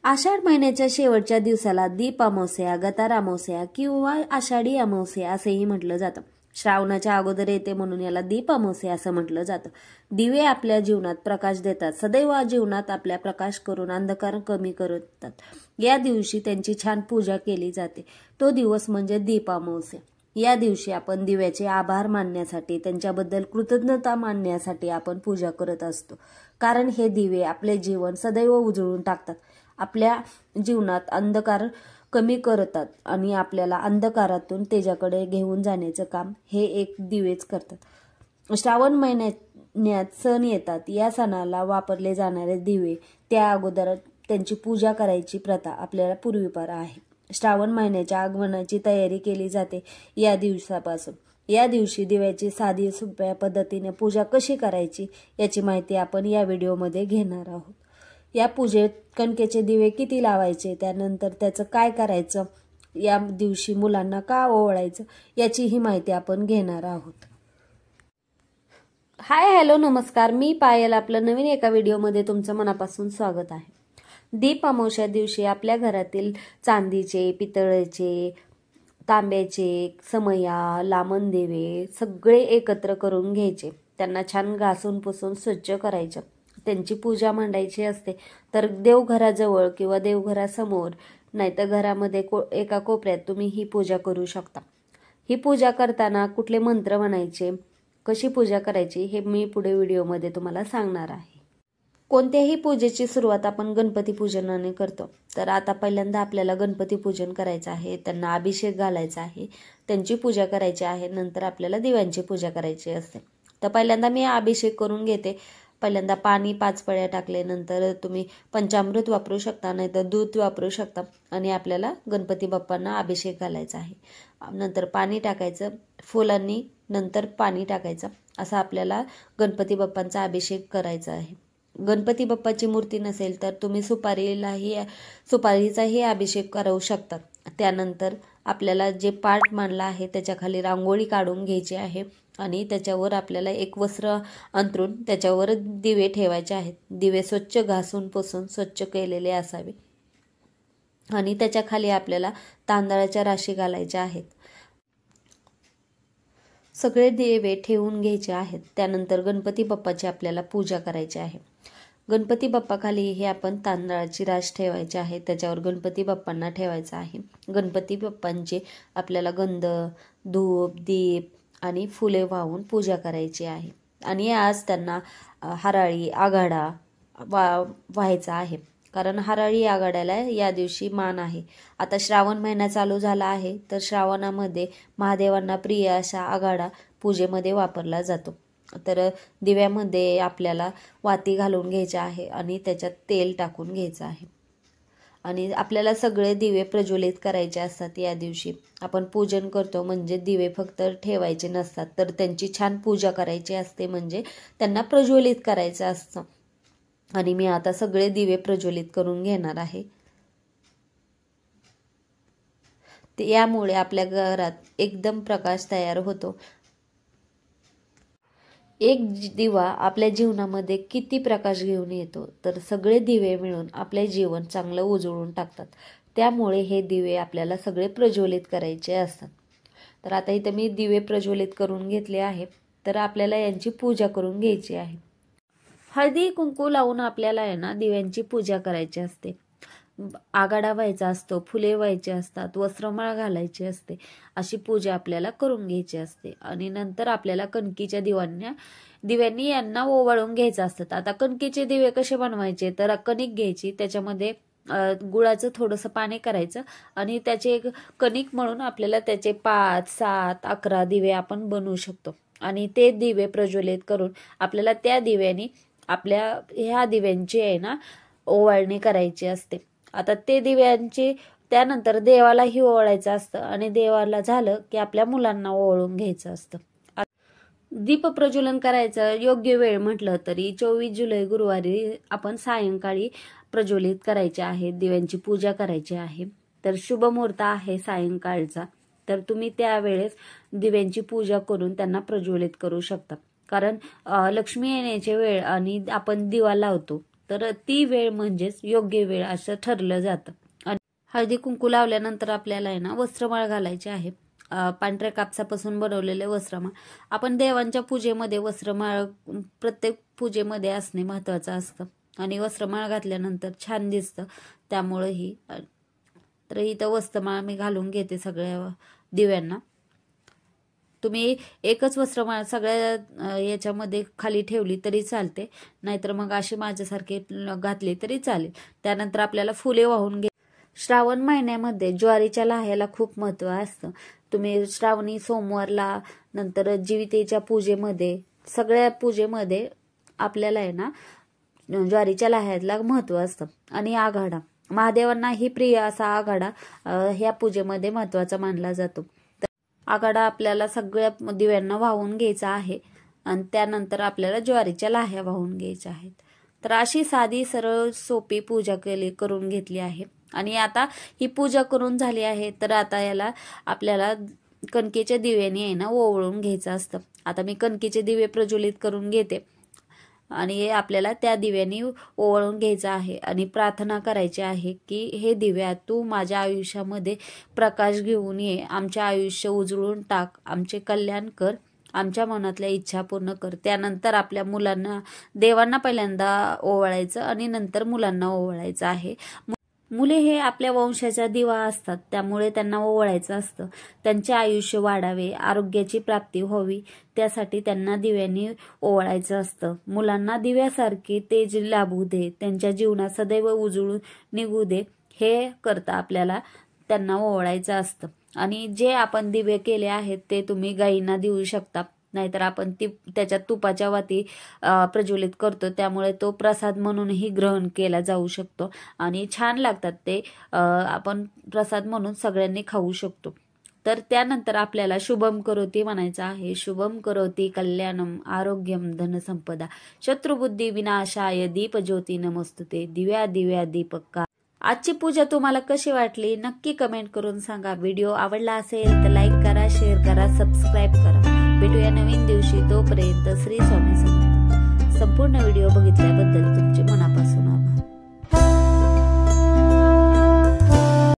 आषाढ महिन्याच्या शेवटच्या दिवसाला दीप अमावस्या, गतार अमावस्या किंवा आषाढी अमावस्या असेही म्हटलं जातं। श्रावणाच्या अगोदर येते म्हणून याला दीप अमावस्या असं म्हटलं जातं। दिवे आपल्या जीवनात प्रकाश देतात, सदैव जीवनात आपल्या प्रकाश करून अंधकार कमी करतात। या दिवशी त्यांची छान पूजा केली जाते। तो दिवस म्हणजे दीप अमावस्या। या दिवशी आपण दिव्याचे आभार मानण्यासाठी, त्यांच्याबद्दल कृतज्ञता मानण्यासाठी आपण पूजा करत असतो। कारण हे दिवे आपले जीवन सदैव उजळून टाकतात, आपल्या जीवनात अंधकार कमी करतात आणि आपल्याला अंधकारातून तेजाकडे घेऊन जाण्याचं काम हे एक दिवेच करतात। श्रावण महिन्यात सण येतात, या सणाला वापरले जाणारे दिवे, त्या अगोदर त्यांची पूजा करायची प्रथा आपल्याला पूर्वीपार आहे। श्रावण महिन्याच्या आगमनाची तयारी केली जाते या दिवसापासून। या दिवशी दिव्याची साधी सोप्या पद्धतीने पूजा कशी करायची याची माहिती आपण या व्हिडिओमध्ये घेणार आहोत। या पूजेत कणकेचे दिवे किती लावायचे, त्यानंतर त्याचं काय करायचं, या दिवशी मुलांना का ओवाळायचं याची ही माहिती आपण घेणार आहोत। हाय हॅलो नमस्कार, मी पायल, आपलं नवीन एका व्हिडिओमध्ये तुमचं मनापासून स्वागत आहे। दीप अमावस्या दिवशी आपल्या घरातील चांदीचे, पितळेचे, तांब्याचे समया, लामण दिवे सगळे एकत्र करून घ्यायचे। त्यांना छान घासून पुसून स्वच्छ करायचं, त्यांची पूजा मांडायची असते। तर देवघराजवळ किंवा देवघरासमोर नाहीतर घरामध्ये एका कोपऱ्यात तुम्ही ही पूजा करू शकता। ही पूजा करताना कुठले मंत्र म्हणायचे, कशी पूजा करायची हे मी पुढे व्हिडिओमध्ये तुम्हाला सांगणार आहे। कोणत्याही पूजेची सुरुवात आपण गणपती पूजनाने करतो। तर आता पहिल्यांदा आपल्याला गणपती पूजन करायचं आहे, त्यांना अभिषेक घालायचा आहे, त्यांची पूजा करायची आहे, नंतर आपल्याला दिव्यांची पूजा करायची असते। तर पहिल्यांदा मी अभिषेक करून घेते। पहिल्यांदा पाणी 5 पळ्या टाकले, नंतर तुम्ही पंचामृत वापरू शकता, नाहीतर दूध वापरू शकता आणि आपल्याला गणपती बाप्पांना अभिषेक घालायचा आहे। नंतर पाणी टाकायचं, फुलांनी नंतर पाणी टाकायचं, असा आपल्याला गणपती बाप्पांचा अभिषेक करायचा आहे। गणपती बाप्पाची मूर्ती नसेल तर तुम्ही सुपारीचाही अभिषेक करू शकता। त्यानंतर आपल्याला जे पाट मांडला आहे त्याच्या खाली रांगोळी काढून घ्यायची आहे आणि त्याच्यावर आपल्याला एक वस्त्र अंथरून त्याच्यावर दिवे ठेवायचे आहेत। दिवे स्वच्छ घासून पुसून स्वच्छ केलेले असावे आणि त्याच्या खाली आपल्याला तांदळाच्या राशी घालायच्या आहेत। सगळे दिवे ठेवून घ्यायचे आहेत। त्यानंतर गणपती बाप्पाची आपल्याला पूजा करायची आहे। गणपती बाप्पा खाली हे आपण तांदळाची राश ठेवायची आहे, त्याच्यावर गणपती बाप्पांना ठेवायचं आहे। गणपती बाप्पांची आपल्याला गंध, धूप, दीप आणि फुले वाहून पूजा करायची आहे आणि आज त्यांना हराळी आघाडा व्हायचा आहे, कारण हराळी आघाड्याला या दिवशी मान आहे। आता श्रावण महिना चालू झाला आहे, तर श्रावणामध्ये महादेवांना प्रिय असा आघाडा पूजेमध्ये वापरला जातो। तर दिव्यामध्ये आपल्याला वाती घालून घ्यायच्या आहे आणि त्याच्यात तेल टाकून घ्यायचं आहे आणि आपल्याला सगळे दिवे प्रज्वलित करायचे असतात। या दिवशी आपण पूजन करतो म्हणजे दिवे फक्त ठेवायचे नसतात, तर त्यांची छान पूजा करायची असते, म्हणजे त्यांना प्रज्वलित करायचं असतं। आणि मी आता सगळे दिवे प्रज्वलित करून घेणार आहे। यामुळे आपल्या घरात एकदम प्रकाश तयार होतो। एक दिवा आपल्या जीवनामध्ये किती प्रकाश घेऊन येतो, तर सगळे दिवे मिळून आपले जीवन चांगलं उजळून टाकतात। त्यामुळे हे दिवे आपल्याला सगळे प्रज्वलित करायचे असतात। तर आता इथे मी दिवे प्रज्वलित करून घेतले आहे, तर आपल्याला यांची पूजा करून घ्यायची आहे। हळदी कुंकू लावून आपल्याला आहे ना दिव्यांची पूजा करायची असते। आघाडा व्हायचा असतो, फुले व्हायचे असतात, वस्त्रमाळ घालायची असते, अशी पूजा आपल्याला करून घ्यायची असते। आणि नंतर आपल्याला कणकीच्या दिव्यांनी यांना ओवाळून घ्यायचं असतं। आता कणकीचे दिवे कसे बनवायचे, तर कणिक घ्यायची, त्याच्यामध्ये गुळाचं थोडंसं पाणी करायचं आणि त्याचे एक कणिक म्हणून आपल्याला त्याचे 5, 7, 11 दिवे आपण बनवू शकतो आणि ते दिवे प्रज्वलित करून आपल्याला त्या दिव्यांनी ह्या दिव्यांची आहे ना ओवाळणी करायची असते। आता ते दिव्यांची त्यानंतर देवालाही ओवाळायचं असतं आणि देवाला झालं की आपल्या मुलांना ओवाळून घ्यायचं असतं। दीप प्रज्वलन करायचं योग्य वेळ म्हटलं तरी 24 जुलै गुरुवारी आपण सायंकाळी प्रज्वलित करायचे आहे, दिव्यांची पूजा करायची आहे। तर शुभ मुहूर्त आहे सायंकाळचा, तर तुम्ही त्यावेळेस दिव्यांची पूजा करून त्यांना प्रज्वलित करू शकता। कारण लक्ष्मी येण्याची वेळ आणि आपण दिवा लावतो तर ती वेळ म्हणजेच योग्य वेळ असं ठरलं जातं. आणि हळदी कुंकू लावल्यानंतर आपल्याला आहे ना वस्त्रमाळ घालायची आहे. पांढऱ्या कापसापासून बनवलेले वस्त्रमाळ. आपण देवांच्या पूजेमध्ये वस्त्रमाळ प्रत्येक पूजेमध्ये असणे महत्त्वाचं असतं आणि वस्त्रमाळ घातल्यानंतर छान दिसतं. त्यामुळे ही तर इथं वस्त्रमाळ मी घालून घेते सगळ्या दिव्यांना. तुम्ही एकच वस्त्रमाळ सगळ्या याच्यामध्ये खाली ठेवली तरी चालते, नाहीतर मग अशी माझ्यासारखे घातली तरी चालेल. त्यानंतर आपल्याला फुले वाहून घे. श्रावण महिन्यामध्ये ज्वारीच्या लाह्याला खूप महत्त्व असतं. तुम्ही श्रावणी सोमवारला, नंतर जीवितेच्या पूजेमध्ये, सगळ्या पूजेमध्ये आपल्याला आहे ना ज्वारीच्या लाह्याला महत्त्व असतं. आणि आघाडा, महादेवांनाही प्रिय असा आघाडा ह्या पूजेमध्ये महत्त्वाचा मानला जातो. आघाडा आपल्याला सगळ्या दिव्यांना वाहून घ्यायचा आहे आणि त्यानंतर आपल्याला ज्वारीच्या लाह्या वाहून घ्यायच्या आहेत. तर अशी साधी सरळ सोपी पूजा करून घेतली आहे. आणि आता ही पूजा करून झाली आहे, तर आता याला आपल्याला कणकेच्या दिव्याने आहे ना ओवाळून घ्यायचं असतं. आता मी कणकेचे दिवे प्रज्वलित करून घेते आणि आपल्याला त्या दिव्याने ओवाळून घ्यायचं आहे आणि प्रार्थना करायची आहे की हे दिव्या तू माझ्या आयुष्यामध्ये प्रकाश घेऊन ये, आमचे आयुष्य उजळून टाक, आमचे कल्याण कर, आमच्या मनातल्या इच्छा पूर्ण कर. त्यानंतर आपल्या मुलांना, देवांना पहिल्यांदा ओवाळायचं आणि नंतर मुलांना ओवाळायचं आहे. मुले हे आपल्या वंशाचा दिवा असतात, त्यामुळे त्यांना ओवाळायचं असतं. त्यांचे आयुष्य वाढावे, आरोग्याची प्राप्ती व्हावी, त्यासाठी त्यांना दिव्यांनी ओवाळायचं असतं. मुलांना दिव्यासारखे तेज लाभू दे, त्यांच्या जीवनात सदैव उजळून निघू दे, हे करता आपल्याला त्यांना ओवाळायचं असतं. आणि जे आपण दिवे केले आहेत ते तुम्ही गायींना देऊ शकता, नाहीतर आपण त्याच्यात तुपाच्या वाती प्रज्वलित करतो, त्यामुळे तो प्रसाद म्हणूनही ग्रहण केला जाऊ शकतो आणि छान लागतात ते. आपण प्रसाद म्हणून सगळ्यांनी खाऊ शकतो. तर त्यानंतर आपल्याला शुभम करोती म्हणायचं आहे. शुभम करोती कल्याणम आरोग्यम धनसंपदा शत्रुबुद्धी विनाशाय दीपज्योती नमोस्तुते दिव्या दिव्या दीपका. आजची पूजा तुम्हाला कशी वाटली नक्की कमेंट करून सांगा. व्हिडिओ आवडला असेल तर लाईक करा, शेअर करा, सबस्क्राईब करा. भेटूया नवीन दिवशी. तोपर्यंत श्री स्वामी समर्थ. संपूर्ण व्हिडिओ बघितल्याबद्दल तुमचे मनापासून